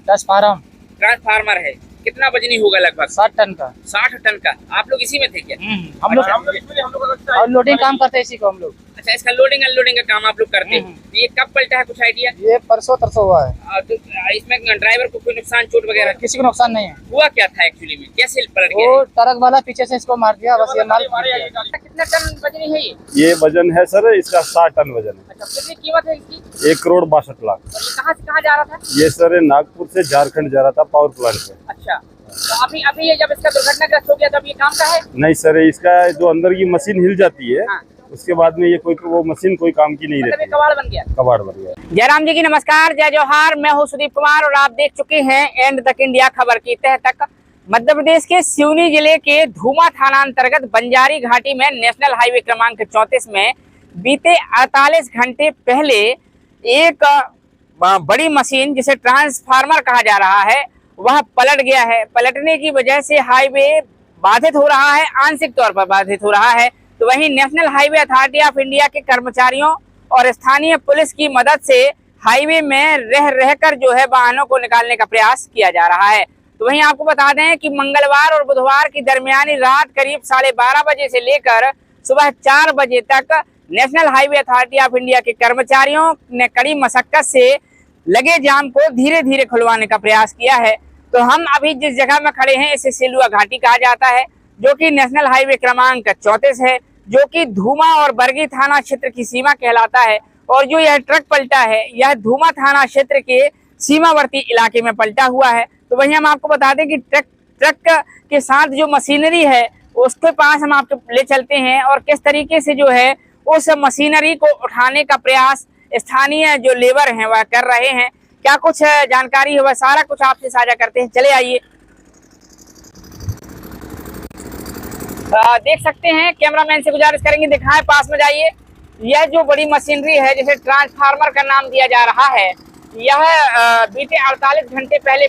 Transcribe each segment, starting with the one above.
Transform. Transformer है, कितना वजनी होगा? लगभग 60 टन का। 60 टन का। आप लोग इसी में थे क्या? हम लोग और लोडिंग काम करते हैं इसी को हम लोग। अच्छा, इसका लोडिंग अनलोडिंग का काम आप लोग करते हैं। ये कब पलटा है, कुछ आइडिया? ये परसों तरसों हुआ है। तो इसमें ड्राइवर को कोई नुकसान, चोट वगैरह? किसी को नुकसान नहीं है। हुआ क्या था एक्चुअली में, कैसे पलट गया? वो ट्रक वाला पीछे से इसको मार दिया, बस ये माल फट गया। कितना टन वजनी है ये? ये वजन है सर, इसका 60 टन वजन है। अच्छा, कितनी कीमत है इसकी? 1,62,00,000। और ये कहाँ से कहाँ जा रहा था? ये सर नागपुर से झारखंड जा रहा था पावर प्लांट पे। अच्छा, तो अभी ये जब इसका दुर्घटनाग्रस्त हो गया तब ये काम का है? नहीं सर, इसका जो अंदर की मशीन हिल जाती है, हाँ। उसके बाद में ये वो मशीन कोई काम की नहीं मतलब ये रहती। कबाड़ बन गया? कबाड़ बन गया। जयराम जी की नमस्कार, जय जोहार। मैं हूं सुदीप कुमार और आप देख चुके हैं एंड तक इंडिया खबर की तह तक। मध्य प्रदेश के सिवनी जिले के धूमा थाना अंतर्गत बंजारी घाटी में नेशनल हाईवे क्रमांक 34 में बीते 48 घंटे पहले एक बड़ी मशीन जिसे ट्रांसफार्मर कहा जा रहा है वह पलट गया है। पलटने की वजह से हाईवे बाधित हो रहा है, आंशिक तौर पर बाधित हो रहा है। तो वहीं national highway authority of India के कर्मचारियों और स्थानीय पुलिस की मदद से हाईवे में रहकर जो है वाहनों को निकालने का प्रयास किया जा रहा है। तो वहीं आपको बता दें कि मंगलवार और बुधवार की दरमियानी रात करीब 12:30 बजे से लेकर सुबह 4 बजे तक national highway authority of India के कर्मचारियों ने कड़ी मशक्कत से लगे जाम को धीरे धीरे खुलवाने का प्रयास किया है। तो हम अभी जिस जगह में खड़े हैं इसे सेलुआ घाटी कहा जाता है, जो कि नेशनल हाईवे क्रमांक 34 है, जो कि धूमा और बरगी थाना क्षेत्र की सीमा कहलाता है। और जो यह ट्रक पलटा है यह धूमा थाना क्षेत्र के सीमावर्ती इलाके में पलटा हुआ है। तो वहीं हम आपको बता दें कि ट्रक के साथ जो मशीनरी है उसके पास हम आपको ले चलते हैं और किस तरीके से जो है उस मशीनरी को उठाने का प्रयास स्थानीय जो लेबर हैं वह कर रहे हैं। क्या कुछ जानकारी है वह सारा कुछ आपसे साझा करते हैं, चले आइए। देख सकते हैं, कैमरामैन से गुजारिश करेंगे दिखाएं, पास में जाइए। यह जो बड़ी मशीनरी है जिसे ट्रांसफार्मर का नाम दिया जा रहा है, यह बीते 48 घंटे पहले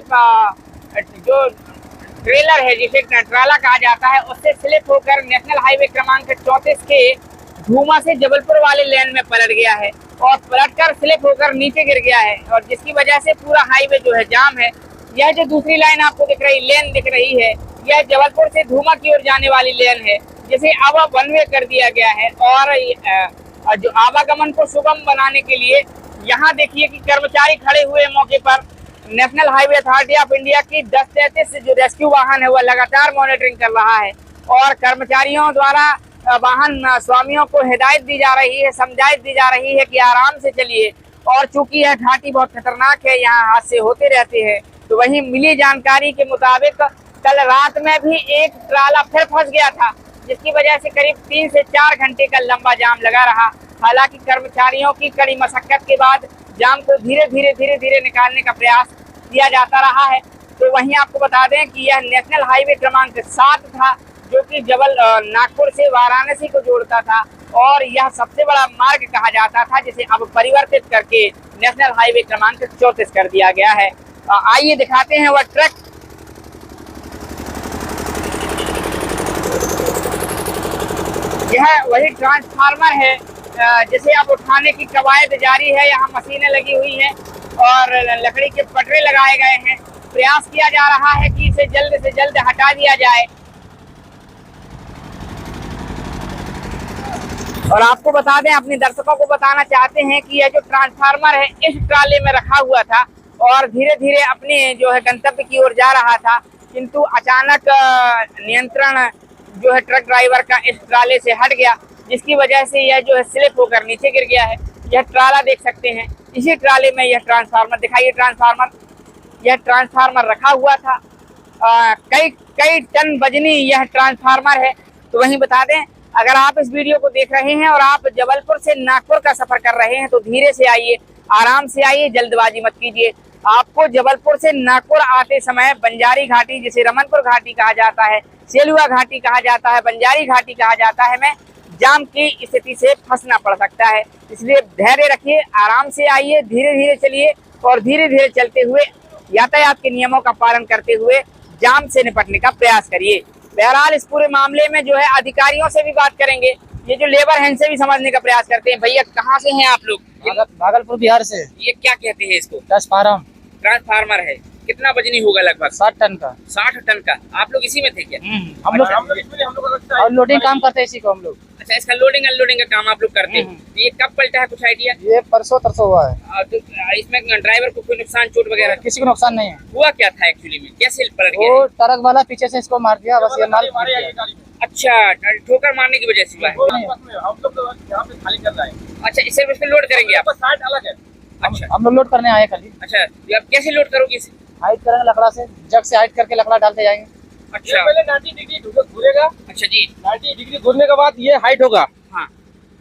जो ट्रेलर है जिसे ट्राला कहा जाता है उससे स्लिप होकर नेशनल हाईवे क्रमांक 34 के धूमा से जबलपुर वाले लेन में पलट गया है और पलटकर स्लिप होकर नीचे गिर गया है और जिसकी वजह से पूरा हाईवे जो है जाम है। यह जो दूसरी लाइन आपको लेन दिख रही है यह जबलपुर से धूमा की ओर जाने वाली लेन है जिसे अब वन वे कर दिया गया है। और जो आवागमन को सुगम बनाने के लिए यहाँ देखिए कि कर्मचारी खड़े हुए मौके पर। National highway authority of India की 1033 जो रेस्क्यू वाहन है वह लगातार मॉनिटरिंग कर रहा है और कर्मचारियों द्वारा वाहन स्वामियों को हिदायत दी जा रही है, समझाइश दी जा रही है कि आराम से चलिए। और चूंकि यह घाटी बहुत खतरनाक है, यहाँ हादसे होते रहते हैं। तो वहीं मिली जानकारी के मुताबिक कल रात में भी एक ट्राला फिर फंस गया था जिसकी वजह से करीब 3 से 4 घंटे का लंबा जाम लगा रहा। हालांकि कर्मचारियों की कड़ी मशक्कत के बाद जाम को धीरे धीरे निकालने का प्रयास किया जाता रहा है। तो वहीं आपको बता दें कि यह नेशनल हाईवे क्रमांक 7 था जो कि नागपुर से वाराणसी को जोड़ता था और यह सबसे बड़ा मार्ग कहा जाता था जिसे अब परिवर्तित करके नेशनल हाईवे क्रमांक 34 कर दिया गया है। आइए दिखाते हैं वह ट्रक। यह वही ट्रांसफार्मर है जिसे अब उठाने की कवायद जारी है। यहाँ मशीनें लगी हुई हैं और लकड़ी के पटरे लगाए गए हैं। प्रयास किया जा रहा है कि इसे जल्द से जल्द हटा दिया जाए। और आपको बता दें, अपने दर्शकों को बताना चाहते हैं कि यह जो ट्रांसफार्मर है इस ट्राले में रखा हुआ था और धीरे धीरे अपने जो है गंतव्य की ओर जा रहा था, किंतु अचानक नियंत्रण जो है ट्रक ड्राइवर का इस ट्राले से हट गया जिसकी वजह से यह जो है स्लिप होकर नीचे गिर गया है। यह ट्राला देख सकते हैं, इसी ट्राले में यह ट्रांसफार्मर दिखाइए। यह ट्रांसफार्मर रखा हुआ था। कई टन वजनी यह ट्रांसफार्मर है। तो वहीं बता दें, अगर आप इस वीडियो को देख रहे हैं और आप जबलपुर से नागपुर का सफर कर रहे हैं तो धीरे से आइए, आराम से आइए, जल्दबाजी मत कीजिए। आपको जबलपुर से नागपुर आते समय बंजारी घाटी जिसे रमनपुर घाटी कहा जाता है, सेलुआ घाटी कहा जाता है, बंजारी घाटी कहा जाता है, में जाम की स्थिति से फंसना पड़ सकता है। इसलिए धैर्य रखिए, आराम से आइए, धीरे धीरे चलिए और धीरे धीरे चलते हुए यातायात के नियमों का पालन करते हुए जाम से निपटने का प्रयास करिए। बहरहाल इस पूरे मामले में जो है अधिकारियों से भी बात करेंगे, ये जो लेबर है इनसे भी समझने का प्रयास करते हैं। भैया कहाँ से हैं आप लोग? भागलपुर बिहार से। ये क्या कहते हैं इसको? ट्रांसफार्म। ट्रांसफार्मर है, कितना वजनी होगा लगभग? 60 टन का। 60 टन का। आप लोग इसी में थे क्या? हम लोग और लोडिंग काम करते हैं इसी को हम लोग। अच्छा, इसका लोडिंग अनलोडिंग का काम आप लोग करते हैं। तो ये कब पलटा है, कुछ आइडिया? ये परसों तरसों हुआ है। तो इसमें ड्राइवर को कोई नुकसान चोट वगैरह किसी को नुकसान नहीं है। हुआ क्या था एक्चुअली में, कैसे पलट गया? वो ट्रक वाला पीछे से इसको मार दिया, बस ये माल फट गया। अच्छा, ठोकर मारने की वजह से हुआ है। हम लोग यहाँ पे खाली कर रहे हैं। अच्छा, इसे इस पे लोड करेंगे आप? साइड अलग है। अच्छा हम लोग लोड करने आए खाली। अच्छा, तो आप कैसे लोड करोगे इसे? हाइट करेंगे लकड़ा से, जग से हाइट करके लकड़ा डालते जाएंगे। अच्छा पहले 90 डिग्री घूरेगा। अच्छा जी। 90 डिग्री घूरने के बाद ये हाइट होगा। हाँ।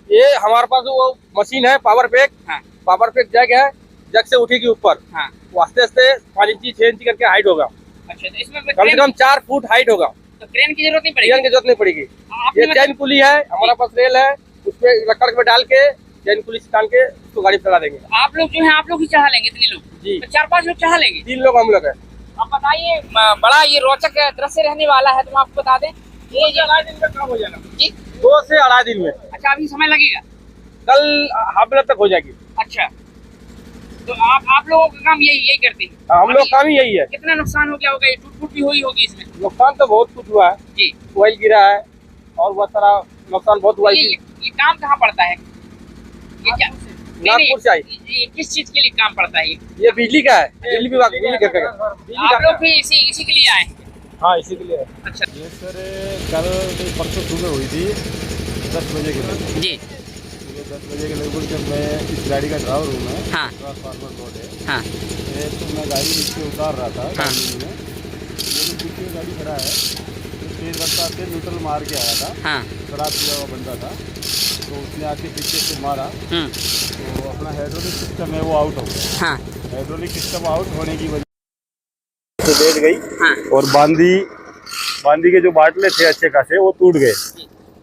ये हमारे पास वो मशीन है पावर पैक। हाँ। पावर पैक जग है, जग से उठेगी ऊपर। हाँ। वो आस्ते आस्ते 5 इंची 6 इंची करके हाइट होगा। अच्छा, तो इसमें कम से कम 4 फुट हाइट होगा। तो क्रेन की जरूरत नहीं क्रेन पड़ेगी? की जरूरत नहीं पड़ेगी। आपने ये चैन पुली है, हमारा पास रेल है, उसपे लकड़ में डाल के चैन पुली से टांग के उसको गाड़ी चला देंगे। आप लोग जो है आप लोग ही चढ़ा लेंगे? इतने लोग? जी। तो 4-5 लोग चढ़ा लेंगे? 3 लोग हम लोग हैं। आप बताइए, बड़ा ये रोचक दृश्य रहने वाला है, तो मैं आपको बता दें ये जो 2 दिन में काम हो जाएगा जी। 2 से 2.5 दिन में। अच्छा, अभी समय लगेगा? कल हाफ मिनट तक हो जाएगी। अच्छा, तो आप लोगों का काम यही करते हैं? हम लोग काम ही यही है। कितना नुकसान हो गया होगा? ये टूट फूट भी हुई होगी इसमें? नुकसान तो बहुत कुछ हुआ है जी। ऑयल गिरा है और बहुत सारा नुकसान बहुत हुआ है। ये काम कहाँ पड़ता है? ये क्या नागपुर से आई। ये किस चीज के लिए काम पड़ता है? ये बिजली का है, बिजली विभाग, बिजली घर का। आप लोग भी इसी के लिए आए हैं? हाँ, इसी के लिए। अच्छा ये सर कल परसों सुबह हुई थी 10 बजे के लगभग। जी। 10 बजे के लगभग जब मैं इस गाड़ी का ड्राइवर हूँ मैं। हाँ। ट्रांसफार्मर रोड है। हाँ। तो मैं गाड़ी नीचे उतार रहा था। हाँ। में ये पीछे गाड़ी खड़ा है, तो तेज रफ्तार से न्यूट्रल मार के आया था। हाँ। शराब पिया हुआ बंदा था, तो उसने आके पीछे से मारा, तो अपना हाइड्रोलिक सिस्टम है वो आउट हो गया। हाँ। हाइड्रोलिक सिस्टम आउट होने की वजह से बैठ गई। हाँ। और बांदी के जो बाटले थे अच्छे खासे वो टूट गए।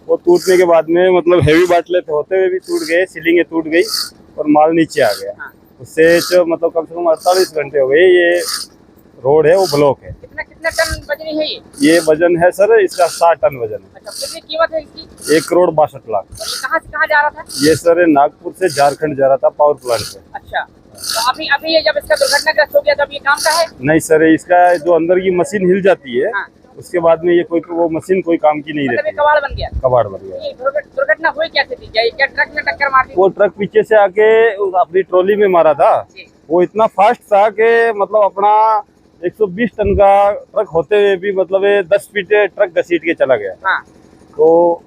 वो टूटने के बाद में मतलब हेवी बाटले होते हुए भी टूट गए, सीलिंगें टूट गई और माल नीचे आ गया। हाँ। उससे जो मतलब कम से कम 48 घंटे हो गए ये रोड है वो ब्लॉक है। कितना टन वजनी है ये? ये वजन है सर इसका 60 टन वजन है। अच्छा, कितनी कीमत है इसकी? 1,62,00,000। और ये कहाँ से कहाँ जा रहा था? ये सर नागपुर से झारखंड जा रहा था पावर प्लांट पे। अच्छा, तो अभी ये जब इसका दुर्घटनाग्रस्त हो गया तब ये काम का है? नहीं सर, इसका जो अंदर की मशीन हिल जाती है। हाँ। उसके बाद में ये वो मशीन कोई काम की नहीं मतलब ये रहती। कबाड़ बन गया? कबाड़ बन गया। ये दुर्घटना हुई कैसे थी? क्या ट्रक ने टक्कर मार दी? वो ट्रक पीछे से आके अपनी ट्रॉली में मारा था। वो इतना फास्ट था कि मतलब अपना 120 टन का ट्रक होते हुए भी मतलब 10 फीट ट्रक घसीट के चला गया। हाँ। तो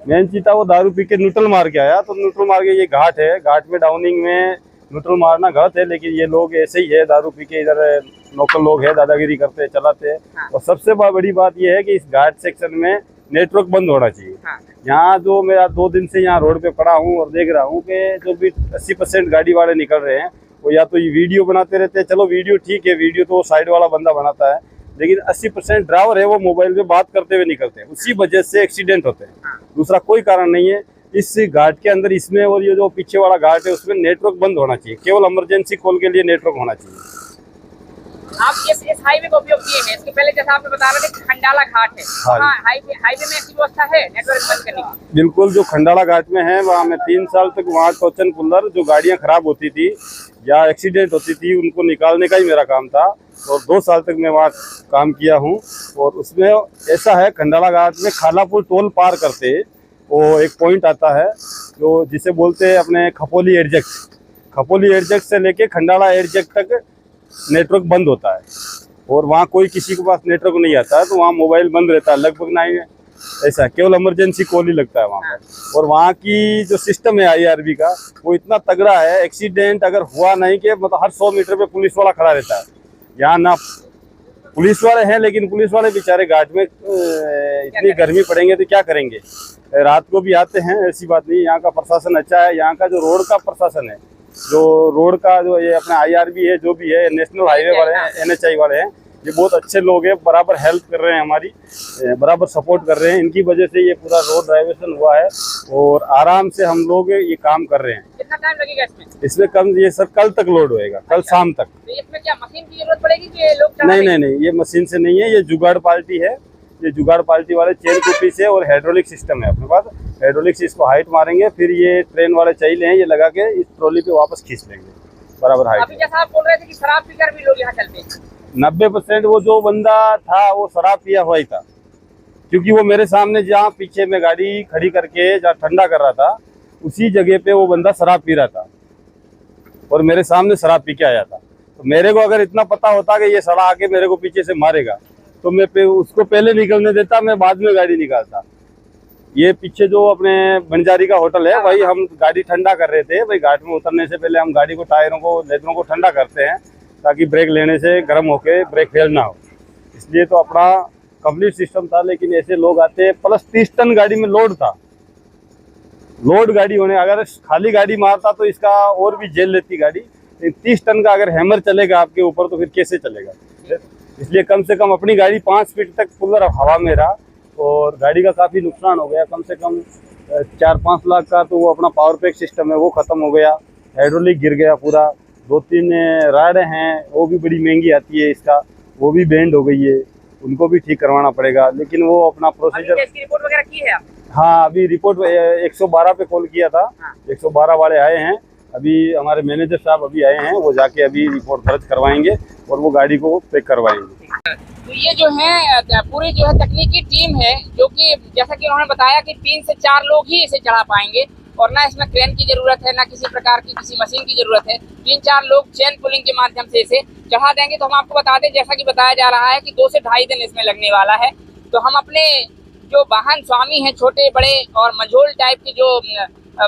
मेन चीज था वो दारू पी के न्यूट्रल मार के आया। तो न्यूट्रल मार के, ये घाट है, घाट में डाउनिंग में न्यूट्रल मारना गलत है, लेकिन ये लोग ऐसे ही है, दारू पी के इधर लोकल लोग है, दादागिरी करते चलाते हैं। हाँ। और सबसे बड़ी बात ये है कि इस घाट सेक्शन में नेटवर्क बंद होना चाहिए। हाँ। यहाँ जो मेरा 2 दिन से यहाँ रोड पे पड़ा हूँ और देख रहा हूँ कि जो भी 80% गाड़ी वाले निकल रहे हैं वो या तो ये वीडियो बनाते रहते हैं। चलो वीडियो ठीक है, वीडियो तो वो साइड वाला बंदा बनाता है, लेकिन 80% ड्राइवर है वो मोबाइल पे बात करते हुए निकलते हैं। उसी वजह से एक्सीडेंट होते हैं। हाँ। दूसरा दूसरा कोई कारण नहीं है। इस घाट के अंदर इसमें और ये जो पीछे वाला घाट है उसमें नेटवर्क बंद होना चाहिए। केवल इमरजेंसी कॉल के लिए नेटवर्क होना चाहिए। आप इस हाईवे का उपयोग किए हैं? इसके पहले जैसा आपने बता रहे थे खंडाला घाट है, हाँ। हाँ, हाईवे में ऐसी व्यवस्था है नेटवर्क बंद करने की? बिल्कुल, जो खंडाला घाट में है वहाँ मैं 3 साल तक वहाँ टोचन कुल्लर जो गाड़ियाँ खराब होती थी या एक्सीडेंट होती थी उनको निकालने का ही मेरा काम था। और 2 साल तक मैं वहाँ काम किया हूँ। और उसमें ऐसा है, खंडाला घाट में खालापुर टोल पार करते वो एक पॉइंट आता है जो जिसे बोलते हैं अपने खपोली एडजेक्ट। खपोली एडजेक्ट से लेके खंडाला एडजेक्ट तक नेटवर्क बंद होता है और वहाँ कोई किसी के पास नेटवर्क नहीं आता है, तो वहाँ मोबाइल बंद रहता है लगभग। नहीं ऐसा केवल इमरजेंसी कॉल ही लगता है वहाँ पर। और वहाँ की जो सिस्टम है IRB का वो इतना तगड़ा है, एक्सीडेंट अगर हुआ नहीं कि मतलब हर 100 मीटर पे पुलिस वाला खड़ा रहता है। यहाँ ना पुलिस वाले हैं, लेकिन पुलिस वाले बेचारे घाट में इतनी गर्मी पड़ेंगे तो क्या करेंगे, रात को भी आते हैं, ऐसी बात नहीं। यहाँ का प्रशासन अच्छा है। यहाँ का जो रोड का प्रशासन है, जो रोड का जो ये अपना IRB है, जो भी है, नेशनल हाईवे वाले हैं, NHI वाले हैं, ये बहुत अच्छे लोग हैं, बराबर हेल्प कर रहे हैं हमारी, बराबर सपोर्ट कर रहे हैं। इनकी वजह से ये पूरा रोड डाइवर्सन हुआ है और आराम से हम लोग ये काम कर रहे हैं। कितना टाइम लगेगा इसमें? इसमें कम ये सर कल तक लोड होएगा, कल शाम तक। तो इसमें क्या मशीन की जरूरत पड़ेगी कि लोग चला नहीं लेंगे? नहीं नहीं, ये मशीन से नहीं है, ये जुगाड़ पार्टी है। ये जुगाड़ पार्टी वाले चेन कुपी से और हाइड्रोलिक सिस्टम है अपने पास। हाइड्रोलिक से इसको हाइट मारेंगे, फिर ये ट्रेन वाले चाहिए हैं, ये लगा के इस ट्रॉली पे वापस खींच लेंगे बराबर हाइट। अभी जैसा आप बोल रहे थे कि शराब पीकर भी लोग यहाँ चलते हैं, 90% वो जो बंदा था वो शराब पिया हुआ ही था, क्योंकि वो मेरे सामने जहाँ पीछे में गाड़ी खड़ी करके जहाँ ठंडा कर रहा था उसी जगह पे वो बंदा शराब पी रहा था और मेरे सामने शराब पी के आया था। तो मेरे को अगर इतना पता होता कि ये सड़ा आके मेरे को पीछे से मारेगा तो मैं उसको पहले निकलने देता, मैं बाद में गाड़ी निकालता। ये पीछे जो अपने बंजारी का होटल है वही हम गाड़ी ठंडा कर रहे थे। भाई घाट में उतरने से पहले हम गाड़ी को टायरों को लेदरों को ठंडा करते हैं ताकि ब्रेक लेने से गर्म होके ब्रेक फेल ना हो, इसलिए तो अपना कंप्लीट सिस्टम था। लेकिन ऐसे लोग आते, प्लस 30 टन गाड़ी में लोड था। लोड गाड़ी होने अगर खाली गाड़ी मारता तो इसका और भी झेल लेती गाड़ी, 30 टन का अगर हैमर चलेगा आपके ऊपर तो फिर कैसे चलेगा। इसलिए कम से कम अपनी गाड़ी 5 फीट तक पुलर हवा में रहा और गाड़ी का काफ़ी नुकसान हो गया। कम से कम 4-5 लाख का तो वो अपना पावर पैक सिस्टम है वो ख़त्म हो गया, हाइड्रोलिक गिर गया पूरा। 2-3 राडें हैं वो भी बड़ी महंगी आती है, इसका वो भी बैंड हो गई है, उनको भी ठीक करवाना पड़ेगा। लेकिन वो अपना प्रोसीजर रिपोर्ट वगैरह की है आप? हाँ, अभी रिपोर्ट 112 पे कॉल किया था। 112 वाले आए हैं, अभी हमारे मैनेजर साहब अभी आए हैं, वो जाके अभी रिपोर्ट दर्ज करवाएंगे और वो गाड़ी को पैक करवाएंगे। तो ये जो है पूरी जो है तकनीकी टीम है जो कि जैसा कि उन्होंने बताया कि 3 से 4 लोग ही इसे चढ़ा पाएंगे और ना इसमें क्रेन की जरूरत है, ना किसी प्रकार की किसी मशीन की जरूरत है। 3-4 लोग चेन पुलिंग के माध्यम से इसे चढ़ा देंगे। तो हम आपको बता दें, जैसा कि बताया जा रहा है कि 2 से ढाई दिन इसमें लगने वाला है। तो हम अपने जो वाहन स्वामी हैं, छोटे बड़े और मझोल टाइप के जो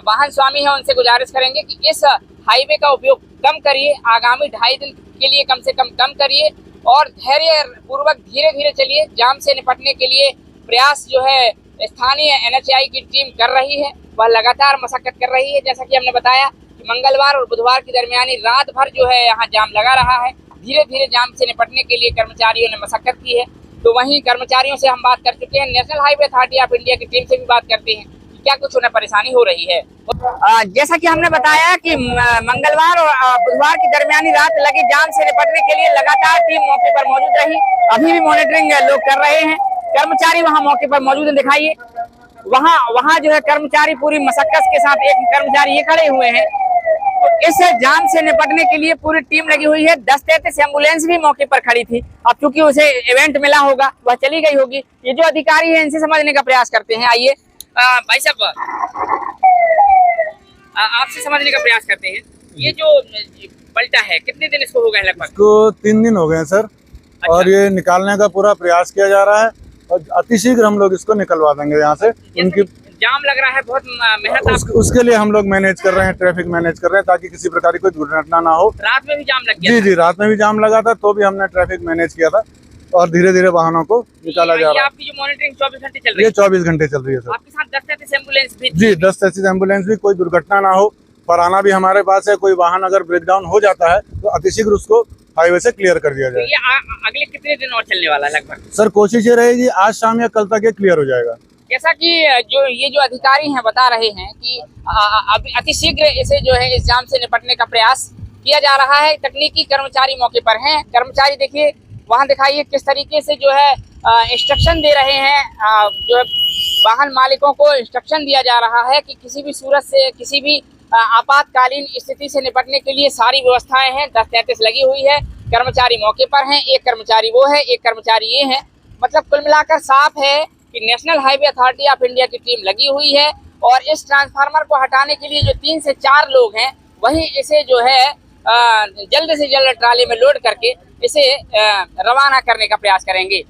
वाहन स्वामी हैं, उनसे गुजारिश करेंगे कि इस हाईवे का उपयोग कम करिए, आगामी 2.5 दिन के लिए कम से कम करिए और धैर्य पूर्वक धीरे धीरे चलिए। जाम से निपटने के लिए प्रयास जो है स्थानीय NHAI की टीम कर रही है, वह लगातार मशक्कत कर रही है। जैसा कि हमने बताया कि मंगलवार और बुधवार की दरमियानी रात भर जो है यहाँ जाम लगा रहा है। धीरे धीरे जाम से निपटने के लिए कर्मचारियों ने मशक्कत की है। तो वहीं कर्मचारियों से हम बात कर चुके हैं, national highway authority of India की टीम से भी बात करते हैं कि क्या कुछ उन्हें परेशानी हो रही है। जैसा कि हमने बताया कि मंगलवार और बुधवार की दरमियानी रात लगे जाम से निपटने के लिए लगातार टीम मौके पर मौजूद रही। अभी भी मॉनिटरिंग लोग कर रहे हैं, कर्मचारी वहां मौके पर मौजूद है। दिखाइए वहां जो है कर्मचारी पूरी मशक्कत के साथ, एक कर्मचारी ये खड़े हुए हैं। तो इस जाम से निपटने के लिए पूरी टीम लगी हुई है। 10-33 एम्बुलेंस भी मौके पर खड़ी थी। अब चूंकि उसे इवेंट मिला होगा, वह चली गई होगी। ये जो अधिकारी है इनसे समझने का प्रयास करते हैं। आइए भाई साहब, आपसे समझने का प्रयास करते हैं, ये जो पलटा है कितने दिन इसको हो गए लगभग? इसको 3 दिन हो गए हैं सर। अच्छा। और ये निकालने का पूरा प्रयास किया जा रहा है और अतिशीघ्र हम लोग इसको निकलवा देंगे यहाँ से। उनकी जाम लग रहा है, बहुत मेहनत उसके लिए हम लोग मैनेज कर रहे हैं, ट्रैफिक मैनेज कर रहे हैं ताकि किसी प्रकार की कोई दुर्घटना ना हो। रात में भी जाम लग गया? जी, रात में भी जाम लगा था, तो भी हमने ट्रैफिक मैनेज किया था और धीरे धीरे वाहनों को निकाला जा रहा है। आपकी जो मॉनिटरिंग 24 घंटे चल रही है? ये 24 घंटे चल रही है सर। आपके साथ 10-33 एम्बुलेंस भी? जी, 10-33 एम्बुलेंस भी, कोई दुर्घटना ना हो पर आना भी हमारे पास है। कोई वाहन अगर ब्रेकडाउन हो जाता है तो अतिशीघ्र उसको हाईवे से क्लियर कर दिया जाए। तो ये अगले कितने दिन और चलने वाला है लगभग? सर कोशिश ये रहेगी आज शाम या कल तक ये क्लियर हो जाएगा। जैसा कि ये जो अधिकारी हैं बता रहे हैं कि अभी अतिशीघ्र इसे जो है इस जाम से निपटने का प्रयास किया जा रहा है। तकनीकी कर्मचारी मौके पर हैं। कर्मचारी देखिए वहां, दिखाइए किस तरीके से जो है इंस्ट्रक्शन दे रहे हैं। जो है वाहन मालिकों को इंस्ट्रक्शन दिया जा रहा है कि किसी भी सूरत से, किसी भी आपातकालीन स्थिति से निपटने के लिए सारी व्यवस्थाएं हैं। 10-33 लगी हुई है, कर्मचारी मौके पर हैं। एक कर्मचारी वो है, एक कर्मचारी ये है। मतलब कुल मिलाकर साफ है कि national highway authority of India की टीम लगी हुई है और इस ट्रांसफार्मर को हटाने के लिए जो 3 से 4 लोग हैं वही इसे जो है जल्द से जल्द ट्राली में लोड करके इसे रवाना करने का प्रयास करेंगे।